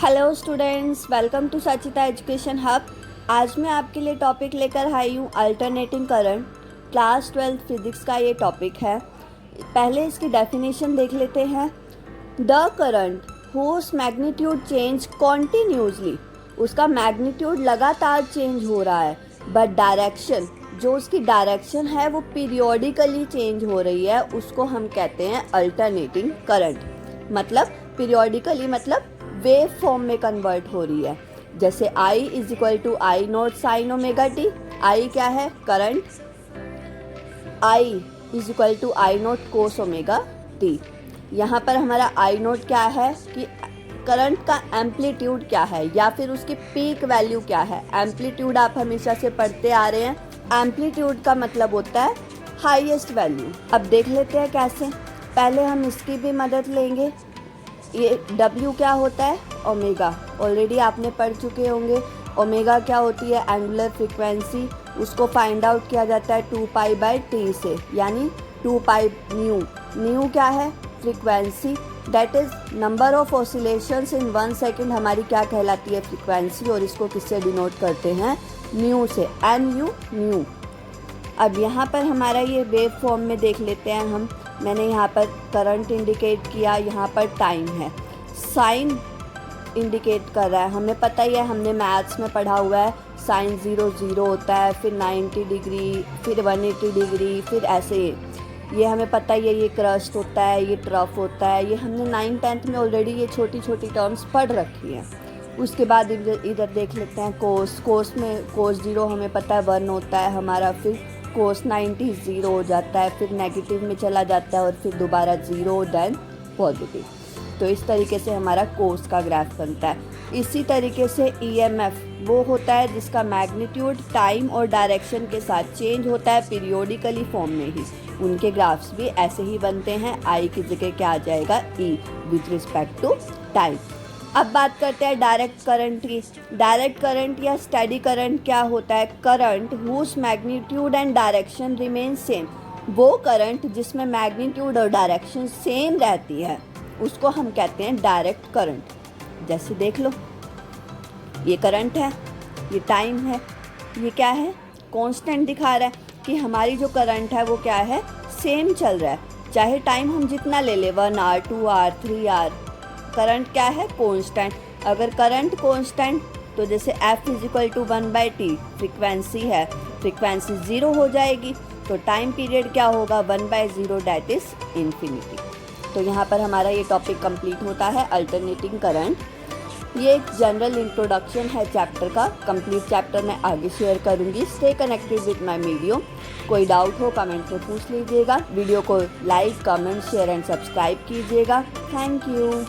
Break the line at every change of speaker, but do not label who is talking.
Hello students, welcome to Sachita education hub. आज मैं आपके लिए टॉपिक लेकर आई हूँ अल्टरनेटिंग करंट। क्लास 12 फिजिक्स का ये टॉपिक है। पहले इसकी डेफिनेशन देख लेते हैं। The current whose magnitude change continuously, उसका मैग्नीट्यूड लगातार चेंज हो रहा है, बट डायरेक्शन, जो उसकी डायरेक्शन है वो पीरियोडिकली चेंज हो रही है, उसको हम कहते हैं अल्टरनेटिंग करंट। मतलब पीरियोडिकली मतलब वेव फॉर्म में कन्वर्ट हो रही है। जैसे I is equal to I naught sine omega T. I क्या है? Current. I is equal to I naught cos omega T. यहाँ पर हमारा आई नॉट क्या है कि करंट का एम्पलीट्यूड क्या है या फिर उसकी पीक वैल्यू क्या है। एम्पलीट्यूड आप हमेशा से पढ़ते आ रहे हैं। एम्पलीट्यूड का मतलब होता है हाईएस्ट वैल्यू। अब देख लेते हैं कैसे। पहले हम इसकी भी मदद लेंगे। ये W क्या होता है? ओमेगा। ऑलरेडी आपने पढ़ चुके होंगे। ओमेगा क्या होती है? Angular frequency. उसको फाइंड आउट किया जाता है 2π/T से, यानी 2π न्यू। न्यू क्या है? Frequency. That is number of oscillations in 1 second. हमारी क्या कहलाती है? फ्रीक्वेंसी। और इसको किससे डिनोट करते हैं? न्यू से। NU new. अब यहाँ पर हमारा ये वेव फॉर्म में देख लेते हैं हम। मैंने यहाँ पर करंट इंडिकेट किया, यहाँ पर टाइम है। साइन इंडिकेट कर रहा है, हमें पता ही है, हमने मैथ्स में पढ़ा हुआ है। साइन 0 0 होता है, फिर 90 डिग्री, फिर 180 डिग्री, फिर ऐसे। ये हमें पता ही है। ये क्रस्ट होता है, ये ट्रफ होता है। ये हमने 9th 10th में ऑलरेडी ये छोटी छोटी टर्म्स पढ़ रखी हैं। उसके बाद इधर देख लेते हैं कोस। कोस में कोस 0 हमें पता है 1 होता है हमारा, फिर कोस 90 0 हो जाता है, फिर नेगेटिव में चला जाता है और फिर दोबारा 0 देन पॉजिटिव। तो इस तरीके से हमारा कोस का ग्राफ बनता है। इसी तरीके से EMF वो होता है जिसका मैग्नीट्यूड टाइम और डायरेक्शन के साथ चेंज होता है पीरियोडिकली फॉर्म में ही। उनके ग्राफ्स भी ऐसे ही बनते हैं। I की जगह क्या आ जाएगा? E with respect to time. अब बात करते हैं डायरेक्ट करंट की। डायरेक्ट करंट या स्टेडी करंट क्या होता है? Current whose magnitude and direction remain same. वो करंट जिसमें मैग्नीट्यूड और डायरेक्शन सेम रहती है उसको हम कहते हैं डायरेक्ट करंट। जैसे देख लो, ये करंट है, ये टाइम है, ये क्या है? कांस्टेंट दिखा रहा है कि हमारी जो करंट है वो क्या है? सेम चल रहा है। चाहे टाइम हम जितना ले ले, 1 आवर 2 आवर 3 आवर, करंट क्या है? कांस्टेंट। अगर करंट कांस्टेंट तो जैसे F is equal to 1/T frequency है, फ्रीक्वेंसी 0 हो जाएगी तो टाइम पीरियड क्या होगा? 1/0 डैट इज इन्फिनिटी। तो यहाँ पर हमारा ये टॉपिक कंप्लीट होता है अल्टरनेटिंग करंट। ये एक जनरल इंट्रोडक्शन है चैप्टर का। कंप्लीट चैप्टर मैं आगे शेयर करूँगी। Stay connected with my video. कोई डाउट हो कमेंट में पूछ लीजिएगा। वीडियो को like, comment, share and subscribe कीजिएगा। Thank you.